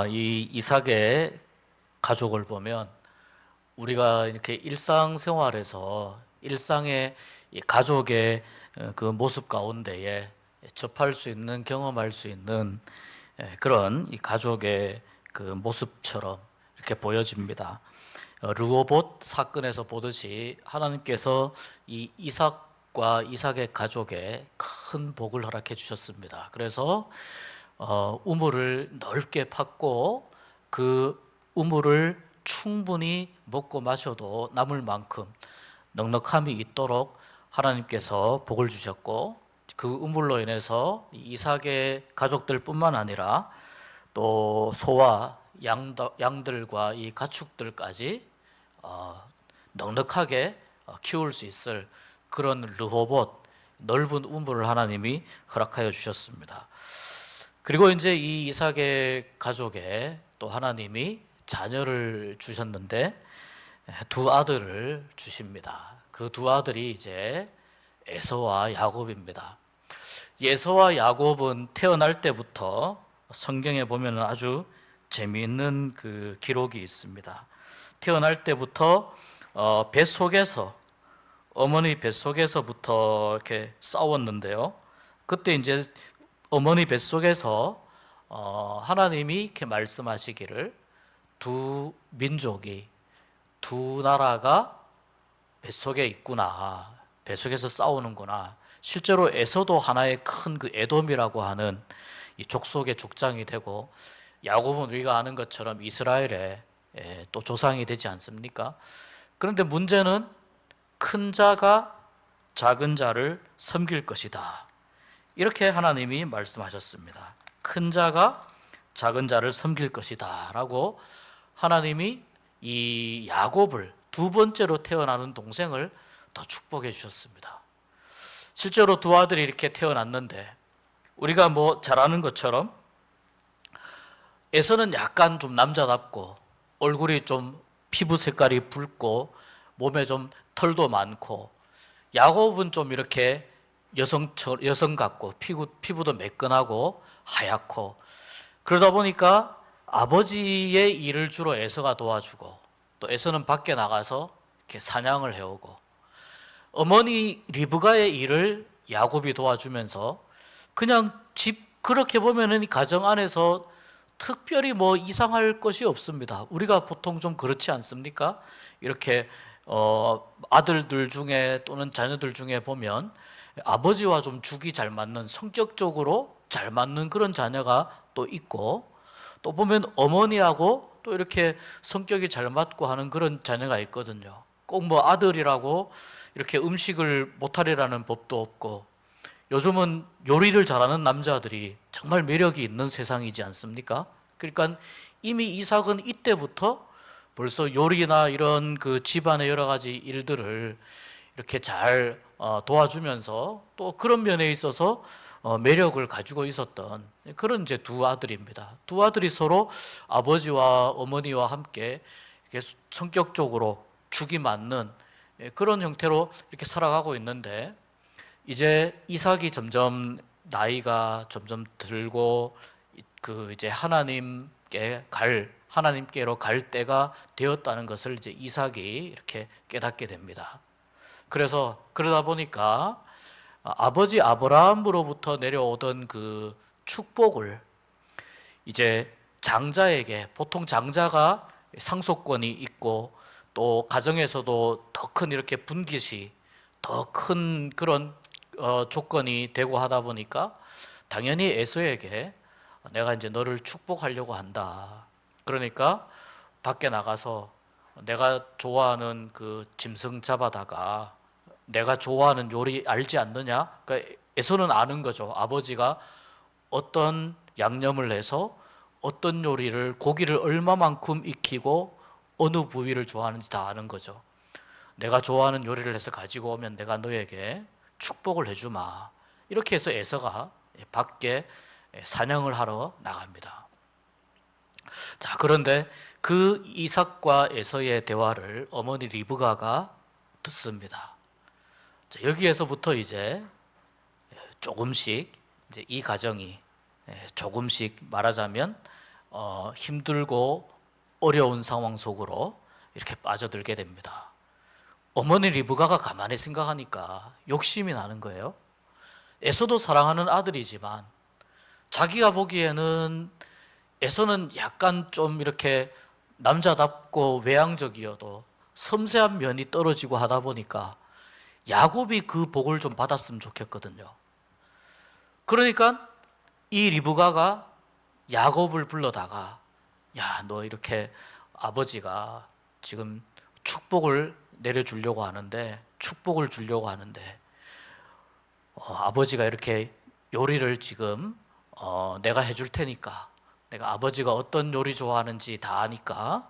이 이삭의 가족을 보면 우리가 이렇게 일상생활에서 일상의 이 가족의 그 모습 가운데에 접할 수 있는 경험할 수 있는 그런 이 가족의 그 모습처럼 이렇게 보여집니다. 르호봇 사건에서 보듯이 하나님께서 이 이삭과 이삭의 가족에 큰 복을 허락해 주셨습니다. 그래서 우물을 넓게 팠고 그 우물을 충분히 먹고 마셔도 남을 만큼 넉넉함이 있도록 하나님께서 복을 주셨고, 그 우물로 인해서 이삭의 가족들뿐만 아니라 또 소와 양들과 이 가축들까지 넉넉하게 키울 수 있을 그런 르호봇 넓은 우물을 하나님이 허락하여 주셨습니다. 그리고 이제 이 이삭의 가족에 또 하나님이 자녀를 주셨는데 두 아들을 주십니다. 그 두 아들이 이제 에서와 야곱입니다. 에서와 야곱은 태어날 때부터 성경에 보면 아주 재미있는 그 기록이 있습니다. 태어날 때부터 뱃속에서 어머니 뱃속에서부터 이렇게 싸웠는데요. 그때 이제 어머니 뱃속에서 하나님이 이렇게 말씀하시기를 두 민족이 두 나라가 뱃속에 있구나, 뱃속에서 싸우는구나. 실제로 에서도 하나의 큰 그 에돔이라고 하는 이 족속의 족장이 되고, 야곱은 우리가 아는 것처럼 이스라엘의 또 조상이 되지 않습니까? 그런데 문제는 큰 자가 작은 자를 섬길 것이다, 이렇게 하나님이 말씀하셨습니다. 큰 자가 작은 자를 섬길 것이다 라고 하나님이 이 야곱을, 두 번째로 태어나는 동생을 더 축복해 주셨습니다. 실제로 두 아들이 이렇게 태어났는데 우리가 뭐 잘 아는 것처럼 에서는 약간 좀 남자답고 얼굴이 좀 피부 색깔이 붉고 몸에 좀 털도 많고, 야곱은 좀 이렇게 여성 같고 피부도 매끈하고 하얗고, 그러다 보니까 아버지의 일을 주로 에서가 도와주고, 또 에서는 밖에 나가서 이렇게 사냥을 해오고, 어머니 리브가의 일을 야곱이 도와주면서 그냥 집, 그렇게 보면은 이 가정 안에서 특별히 뭐 이상할 것이 없습니다. 우리가 보통 좀 그렇지 않습니까? 이렇게 아들들 중에 또는 자녀들 중에 보면 아버지와 좀 죽이 잘 맞는, 성격적으로 잘 맞는 그런 자녀가 또 있고, 또 보면 어머니하고 또 이렇게 성격이 잘 맞고 하는 그런 자녀가 있거든요. 꼭 뭐 아들이라고 이렇게 음식을 못하리라는 법도 없고, 요즘은 요리를 잘하는 남자들이 정말 매력이 있는 세상이지 않습니까? 그러니까 이미 이삭은 이때부터 벌써 요리나 이런 그 집안의 여러 가지 일들을 이렇게 잘 도와주면서 또 그런 면에 있어서 매력을 가지고 있었던 그런 이제 두 아들입니다. 두 아들이 서로 아버지와 어머니와 함께 이렇게 성격적으로 죽이 맞는 그런 형태로 이렇게 살아가고 있는데, 이제 이삭이 점점 나이가 점점 들고 그 이제 하나님께로 갈 때가 되었다는 것을 이제 이삭이 이렇게 깨닫게 됩니다. 그래서 그러다 보니까 아버지 아브라함으로부터 내려오던 그 축복을 이제 장자에게, 보통 장자가 상속권이 있고 또 가정에서도 더 큰 이렇게 분깃이, 더 큰 그런 조건이 되고 하다 보니까 당연히 에서에게 내가 이제 너를 축복하려고 한다. 그러니까 밖에 나가서 내가 좋아하는 그 짐승 잡아다가 내가 좋아하는 요리 알지 않느냐? 그러니까 에서는 아는 거죠. 아버지가 어떤 양념을 해서 어떤 요리를, 고기를 얼마만큼 익히고 어느 부위를 좋아하는지 다 아는 거죠. 내가 좋아하는 요리를 해서 가지고 오면 내가 너에게 축복을 해주마. 이렇게 해서 에서가 밖에 사냥을 하러 나갑니다. 자, 그런데 그 이삭과 에서의 대화를 어머니 리브가가 듣습니다. 자, 여기에서부터 이제 조금씩 이제 이 가정이 조금씩 말하자면 힘들고 어려운 상황 속으로 이렇게 빠져들게 됩니다. 어머니 리브가가 가만히 생각하니까 욕심이 나는 거예요. 에서도 사랑하는 아들이지만 자기가 보기에는 에서는 약간 좀 이렇게 남자답고 외향적이어도 섬세한 면이 떨어지고 하다 보니까 야곱이 그 복을 좀 받았으면 좋겠거든요. 그러니까 이 리브가가 야곱을 불러다가 야, 너 이렇게 아버지가 지금 축복을 내려주려고 하는데 축복을 주려고 하는데 아버지가 이렇게 요리를 지금 내가 해줄 테니까 내가 아버지가 어떤 요리 좋아하는지 다 아니까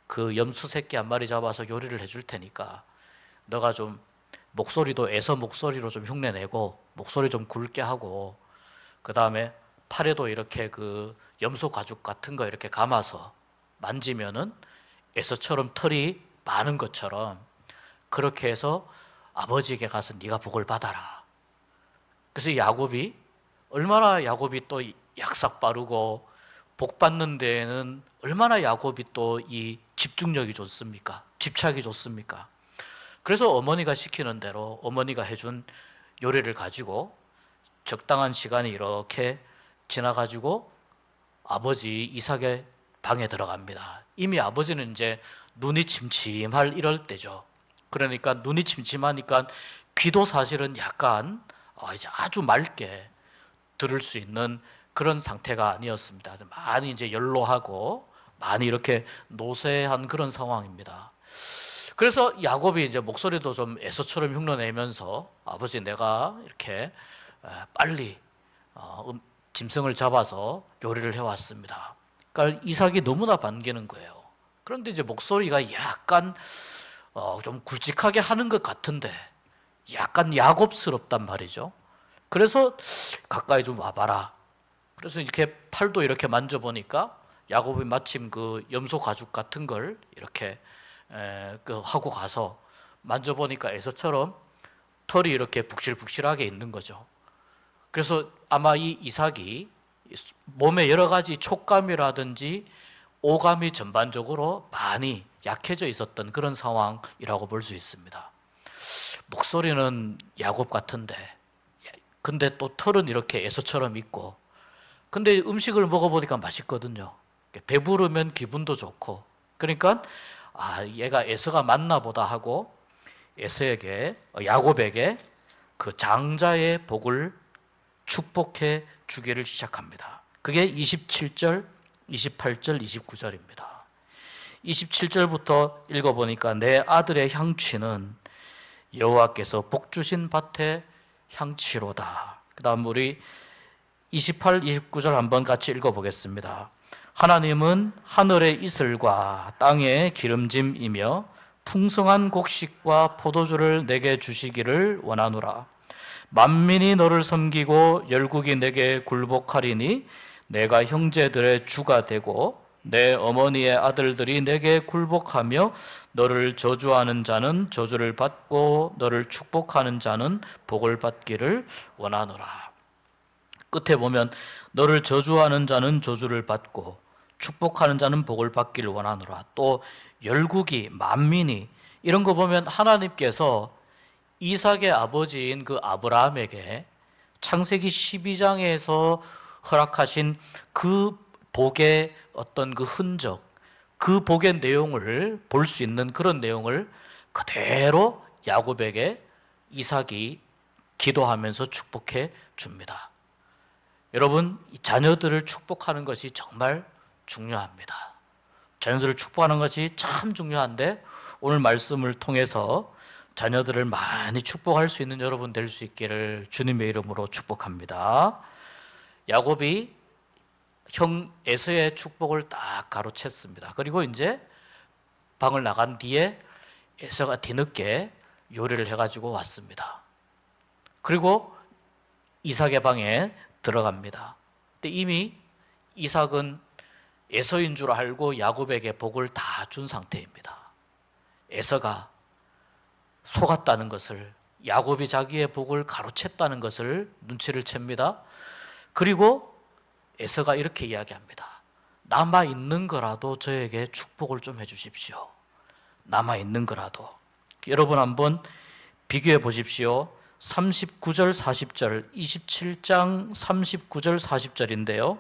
그 염소 새끼 한 마리 잡아서 요리를 해줄 테니까 너가 좀 목소리도 애서 목소리로 좀 흉내내고 목소리 좀 굵게 하고 그 다음에 팔에도 이렇게 그 염소 가죽 같은 거 이렇게 감아서 만지면은 에서처럼 털이 많은 것처럼 그렇게 해서 아버지에게 가서 네가 복을 받아라. 그래서 야곱이 얼마나 야곱이 또 약삭 빠르고 복 받는 데에는 얼마나 야곱이 또 이 집중력이 좋습니까? 집착이 좋습니까? 그래서 어머니가 시키는 대로 어머니가 해준 요리를 가지고 적당한 시간이 이렇게 지나가지고 아버지 이삭의 방에 들어갑니다. 이미 아버지는 이제 눈이 침침할 이럴 때죠. 그러니까 눈이 침침하니까 귀도 사실은 약간 이제 아주 맑게 들을 수 있는 그런 상태가 아니었습니다. 많이 이제 연로하고 많이 이렇게 노쇠한 그런 상황입니다. 그래서 야곱이 이제 목소리도 좀 에서처럼 흉내내면서 아버지 내가 이렇게 빨리 짐승을 잡아서 요리를 해왔습니다. 그러니까 이삭이 너무나 반기는 거예요. 그런데 이제 목소리가 약간 좀 굵직하게 하는 것 같은데 약간 야곱스럽단 말이죠. 그래서 가까이 좀 와봐라. 그래서 이렇게 팔도 이렇게 만져보니까 야곱이 마침 그 염소 가죽 같은 걸 이렇게 하고 가서 만져보니까 에서처럼 털이 이렇게 북실북실하게 있는 거죠. 그래서 아마 이 이삭이 몸의 여러 가지 촉감이라든지 오감이 전반적으로 많이 약해져 있었던 그런 상황이라고 볼 수 있습니다. 목소리는 야곱 같은데 근데 또 털은 이렇게 에서처럼 있고 근데 음식을 먹어보니까 맛있거든요. 배부르면 기분도 좋고 그러니까 얘가 에서가 맞나 보다 하고 에서에게 야곱에게 그 장자의 복을 축복해 주기를 시작합니다. 그게 27절, 28절, 29절입니다. 27절부터 읽어보니까 내 아들의 향취는 여호와께서 복 주신 밭의 향취로다. 그 다음 우리 28, 29절 한번 같이 읽어보겠습니다. 하나님은 하늘의 이슬과 땅의 기름짐이며 풍성한 곡식과 포도주를 내게 주시기를 원하노라. 만민이 너를 섬기고 열국이 내게 굴복하리니 내가 형제들의 주가 되고 내 어머니의 아들들이 내게 굴복하며 너를 저주하는 자는 저주를 받고 너를 축복하는 자는 복을 받기를 원하노라. 끝에 보면 너를 저주하는 자는 저주를 받고 축복하는 자는 복을 받기를 원하노라. 또 열국이 만민이 이런 거 보면 하나님께서 이삭의 아버지인 그 아브라함에게 창세기 12장에서 허락하신 그 복의 어떤 그 흔적, 그 복의 내용을 볼 수 있는 그런 내용을 그대로 야곱에게 이삭이 기도하면서 축복해 줍니다. 여러분, 자녀들을 축복하는 것이 정말 중요합니다. 자녀들을 축복하는 것이 참 중요한데 오늘 말씀을 통해서 자녀들을 많이 축복할 수 있는 여러분 될 수 있기를 주님의 이름으로 축복합니다. 야곱이 형 에서의 축복을 딱 가로챘습니다. 그리고 이제 방을 나간 뒤에 에서가 뒤늦게 요리를 해가지고 왔습니다. 그리고 이삭의 방에 들어갑니다. 근데 이미 이삭은 에서인 줄 알고 야곱에게 복을 다 준 상태입니다. 에서가 속았다는 것을, 야곱이 자기의 복을 가로챘다는 것을 눈치를 챕니다. 그리고 에서가 이렇게 이야기합니다. 남아 있는 거라도 저에게 축복을 좀 해주십시오. 남아 있는 거라도. 여러분 한번 비교해 보십시오. 39절 40절 27장 39절 40절인데요.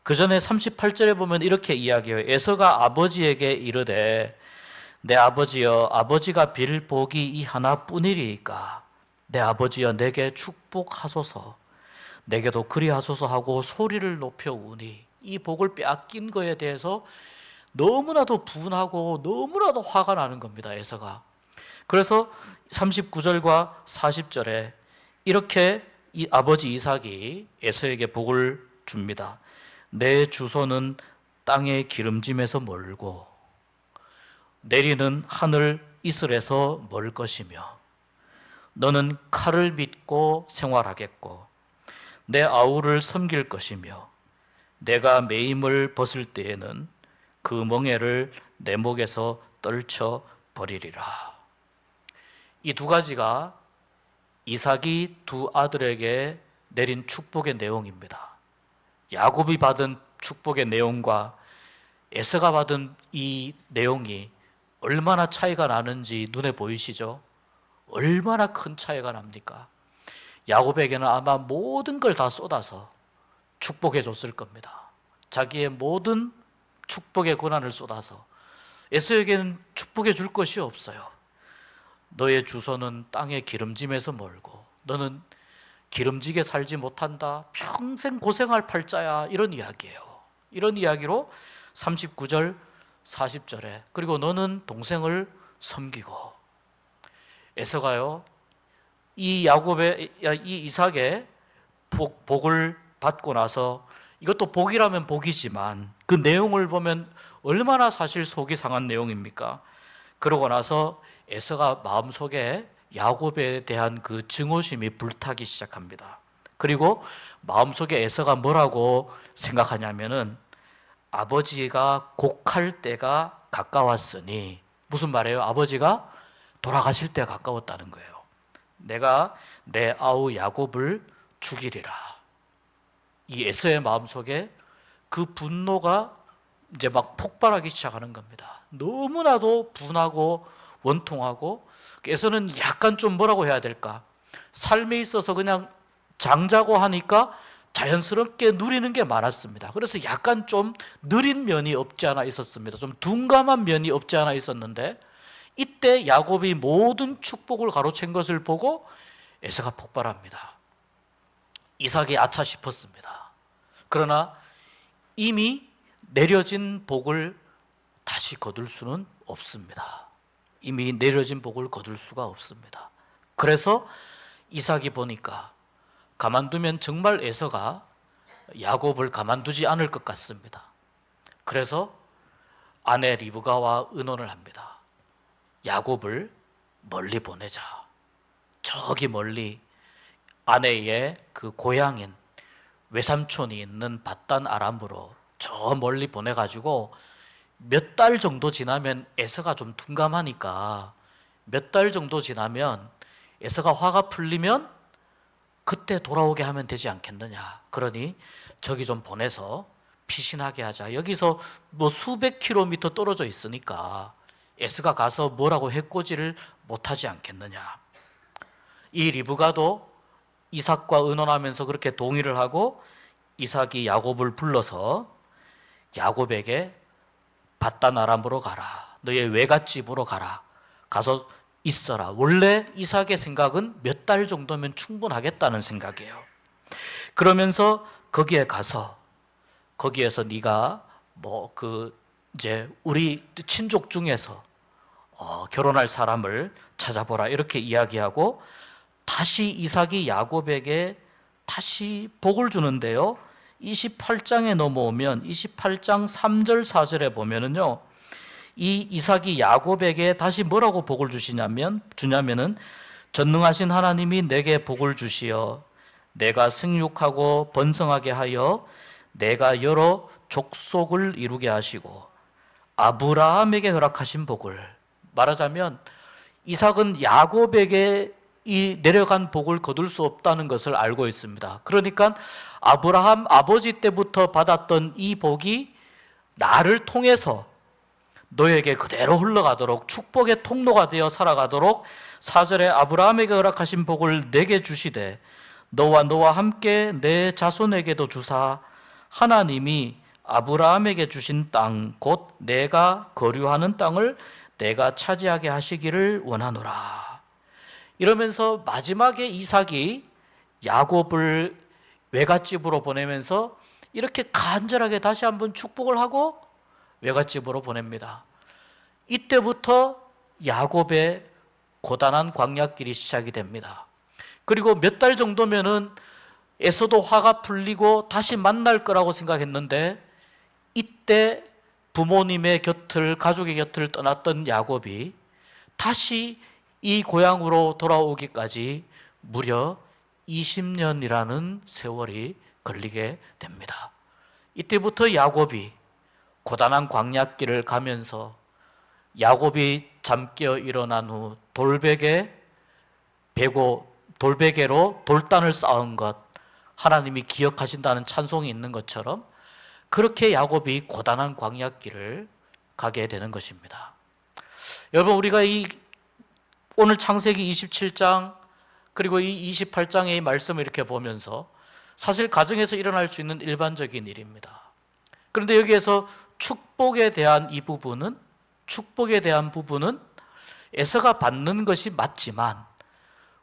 그 전에 38절에 보면 이렇게 이야기해요. 에서가 아버지에게 이르되 내 아버지여, 아버지가 빌 복이 이 하나뿐이리이까 내 아버지여 내게 축복하소서, 내게도 그리하소서 하고 소리를 높여 우니, 이 복을 빼앗긴 거에 대해서 너무나도 분하고 너무나도 화가 나는 겁니다, 에서가. 그래서 39절과 40절에 이렇게 이 아버지 이삭이 에서에게 복을 줍니다. 내 주소는 땅의 기름짐에서 멀고 내리는 하늘 이슬에서 멀 것이며 너는 칼을 믿고 생활하겠고 내 아우를 섬길 것이며 내가 매임을 벗을 때에는 그 멍에를 내 목에서 떨쳐 버리리라. 이 두 가지가 이삭이 두 아들에게 내린 축복의 내용입니다. 야곱이 받은 축복의 내용과 에서가 받은 이 내용이 얼마나 차이가 나는지 눈에 보이시죠? 얼마나 큰 차이가 납니까? 야곱에게는 아마 모든 걸 다 쏟아서 축복해 줬을 겁니다. 자기의 모든 축복의 권한을 쏟아서. 에서에게는 축복해 줄 것이 없어요. 너의 주소는 땅의 기름짐에서 멀고 너는 기름지게 살지 못한다, 평생 고생할 팔자야, 이런 이야기예요. 이런 이야기로 39절 40절에 그리고 너는 동생을 섬기고. 에서가요 이 이삭의 복을 받고 나서, 이것도 복이라면 복이지만 그 내용을 보면 얼마나 사실 속이 상한 내용입니까? 그러고 나서 에서가 마음속에 야곱에 대한 그 증오심이 불타기 시작합니다. 그리고 마음속에 에서가 뭐라고 생각하냐면은 아버지가 곡할 때가 가까웠으니, 무슨 말이에요? 아버지가 돌아가실 때가 가까웠다는 거예요. 내가 내 아우 야곱을 죽이리라. 이 에서의 마음속에 그 분노가 이제 막 폭발하기 시작하는 겁니다. 너무나도 분하고 원통하고, 에서는 약간 좀 뭐라고 해야 될까? 삶에 있어서 그냥 장자고 하니까 자연스럽게 누리는 게 많았습니다. 그래서 약간 좀 느린 면이 없지 않아 있었습니다. 좀 둔감한 면이 없지 않아 있었는데, 이때 야곱이 모든 축복을 가로챈 것을 보고 에서가 폭발합니다. 이삭이 아차 싶었습니다. 그러나 이미 내려진 복을 다시 거둘 수는 없습니다. 이미 내려진 복을 거둘 수가 없습니다. 그래서 이삭이 보니까 가만두면 정말 에서가 야곱을 가만두지 않을 것 같습니다. 그래서 아내 리브가와 의논을 합니다. 야곱을 멀리 보내자. 저기 멀리 아내의 그 고향인 외삼촌이 있는 밧단 아람으로 저 멀리 보내가지고 몇 달 정도 지나면, 에서가 좀 둔감하니까 몇 달 정도 지나면 에서가 화가 풀리면 그때 돌아오게 하면 되지 않겠느냐. 그러니 저기 좀 보내서 피신하게 하자. 여기서 뭐 수백 킬로미터 떨어져 있으니까 에서가 가서 뭐라고 해코지를 못하지 않겠느냐. 이 리브가도 이삭과 의논하면서 그렇게 동의를 하고 이삭이 야곱을 불러서 야곱에게 밧단 아람으로 가라. 너의 외갓집으로 가라. 가서 있어라. 원래 이삭의 생각은 몇 달 정도면 충분하겠다는 생각이에요. 그러면서 거기에 가서 거기에서 네가 이제 우리 친족 중에서 결혼할 사람을 찾아보라, 이렇게 이야기하고 다시 이삭이 야곱에게 다시 복을 주는데요. 28장에 넘어오면 28장 3절 4절에 보면은요, 이 이삭이 야곱에게 다시 뭐라고 복을 주냐면은 전능하신 하나님이 내게 복을 주시어 내가 생육하고 번성하게 하여 내가 여러 족속을 이루게 하시고 아브라함에게 허락하신 복을. 말하자면 이삭은 야곱에게 이 내려간 복을 거둘 수 없다는 것을 알고 있습니다. 그러니까 아브라함 아버지 때부터 받았던 이 복이 나를 통해서 너에게 그대로 흘러가도록 축복의 통로가 되어 살아가도록 4절에 아브라함에게 허락하신 복을 내게 주시되 너와 함께 내 자손에게도 주사 하나님이 아브라함에게 주신 땅 곧 내가 거류하는 땅을 내가 차지하게 하시기를 원하노라. 이러면서 마지막에 이삭이 야곱을 외갓집으로 보내면서 이렇게 간절하게 다시 한번 축복을 하고 외갓집으로 보냅니다. 이때부터 야곱의 고단한 광야길이 시작이 됩니다. 그리고 몇 달 정도면은 에서도 화가 풀리고 다시 만날 거라고 생각했는데 이때 부모님의 곁을, 가족의 곁을 떠났던 야곱이 다시 이 고향으로 돌아오기까지 무려 20년이라는 세월이 걸리게 됩니다. 이때부터 야곱이 고단한 광야길을 가면서 야곱이 잠깨어 일어난 후 돌베개로 돌단을 쌓은 것 하나님이 기억하신다는 찬송이 있는 것처럼 그렇게 야곱이 고단한 광야길을 가게 되는 것입니다. 여러분, 우리가 오늘 창세기 27장 그리고 이 28장의 말씀을 이렇게 보면서 사실 가정에서 일어날 수 있는 일반적인 일입니다. 그런데 여기에서 축복에 대한 부분은 에서가 받는 것이 맞지만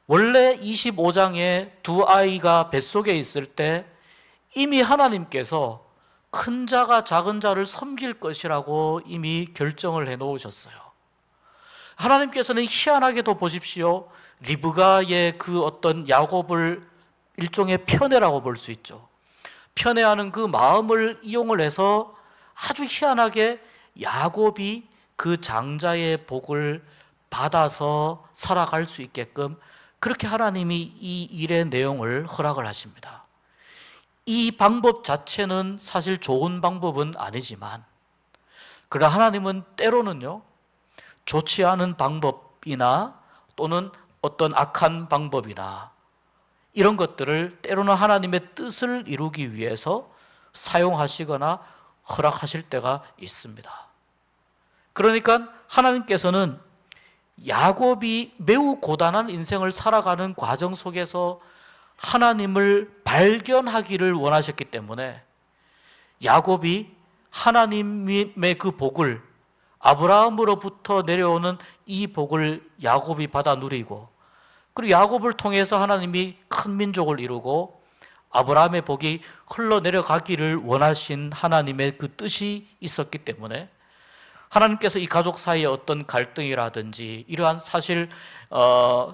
원래 25장에 두 아이가 뱃속에 있을 때 이미 하나님께서 큰 자가 작은 자를 섬길 것이라고 이미 결정을 해 놓으셨어요. 하나님께서는 희한하게도 보십시오. 리브가의 그 어떤 야곱을 일종의 편애라고 볼 수 있죠. 편애하는 그 마음을 이용을 해서 아주 희한하게 야곱이 그 장자의 복을 받아서 살아갈 수 있게끔 그렇게 하나님이 이 일의 내용을 허락을 하십니다. 이 방법 자체는 사실 좋은 방법은 아니지만 그러나 하나님은 때로는요 좋지 않은 방법이나 또는 어떤 악한 방법이나 이런 것들을 때로는 하나님의 뜻을 이루기 위해서 사용하시거나 허락하실 때가 있습니다. 그러니까 하나님께서는 야곱이 매우 고단한 인생을 살아가는 과정 속에서 하나님을 발견하기를 원하셨기 때문에 야곱이 하나님의 그 복을 아브라함으로부터 내려오는 이 복을 야곱이 받아 누리고 그리고 야곱을 통해서 하나님이 큰 민족을 이루고 아브라함의 복이 흘러내려가기를 원하신 하나님의 그 뜻이 있었기 때문에 하나님께서 이 가족 사이에 어떤 갈등이라든지 이러한 사실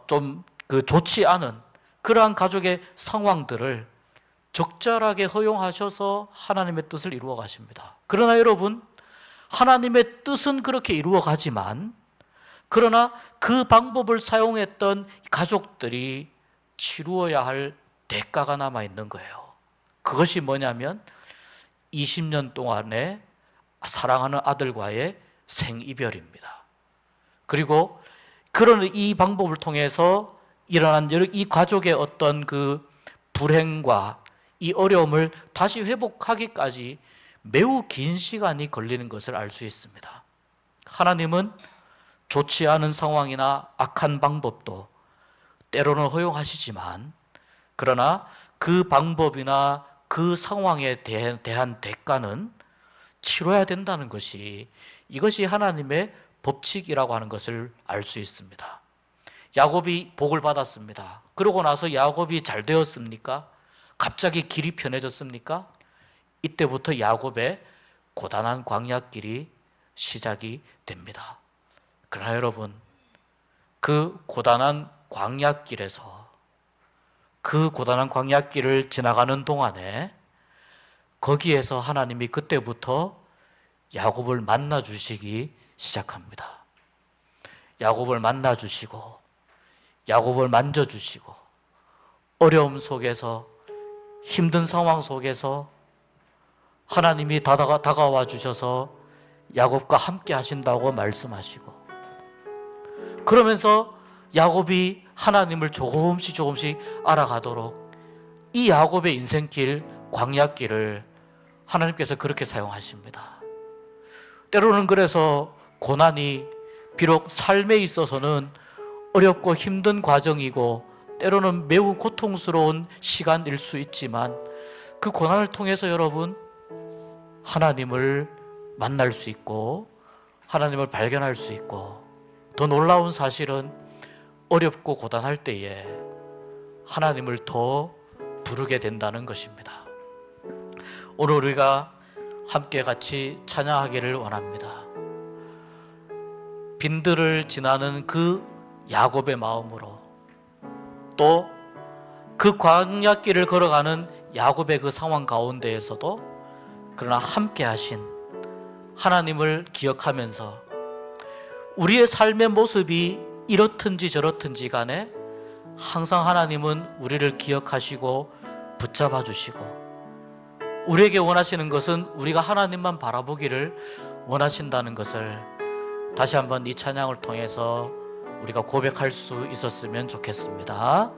좀 좋지 않은 그러한 가족의 상황들을 적절하게 허용하셔서 하나님의 뜻을 이루어 가십니다. 그러나 여러분, 하나님의 뜻은 그렇게 이루어 가지만 그러나 그 방법을 사용했던 가족들이 치루어야 할 대가가 남아 있는 거예요. 그것이 뭐냐면 20년 동안의 사랑하는 아들과의 생이별입니다. 그리고 그런 이 방법을 통해서 일어난 이 가족의 어떤 그 불행과 이 어려움을 다시 회복하기까지 매우 긴 시간이 걸리는 것을 알 수 있습니다. 하나님은 좋지 않은 상황이나 악한 방법도 때로는 허용하시지만 그러나 그 방법이나 그 상황에 대한 대가는 치러야 된다는 것이 이것이 하나님의 법칙이라고 하는 것을 알 수 있습니다. 야곱이 복을 받았습니다. 그러고 나서 야곱이 잘 되었습니까? 갑자기 길이 편해졌습니까? 이때부터 야곱의 고단한 광야길이 시작이 됩니다. 그러나 여러분, 그 고단한 광야길을 지나가는 동안에 거기에서 하나님이 그때부터 야곱을 만나 주시기 시작합니다. 야곱을 만나 주시고 야곱을 만져 주시고 어려움 속에서 힘든 상황 속에서 하나님이 다가와 주셔서 야곱과 함께 하신다고 말씀하시고 그러면서 야곱이 하나님을 조금씩 알아가도록 이 야곱의 인생길, 광야길을 하나님께서 그렇게 사용하십니다. 때로는 그래서 고난이 비록 삶에 있어서는 어렵고 힘든 과정이고 때로는 매우 고통스러운 시간일 수 있지만 그 고난을 통해서 여러분 하나님을 만날 수 있고 하나님을 발견할 수 있고, 더 놀라운 사실은 어렵고 고단할 때에 하나님을 더 부르게 된다는 것입니다. 오늘 우리가 함께 같이 찬양하기를 원합니다. 빈들을 지나는 그 야곱의 마음으로, 또 그 광야길을 걸어가는 야곱의 그 상황 가운데에서도 그러나 함께 하신 하나님을 기억하면서 우리의 삶의 모습이 이렇든지 저렇든지 간에 항상 하나님은 우리를 기억하시고 붙잡아 주시고, 우리에게 원하시는 것은 우리가 하나님만 바라보기를 원하신다는 것을 다시 한번 이 찬양을 통해서 우리가 고백할 수 있었으면 좋겠습니다.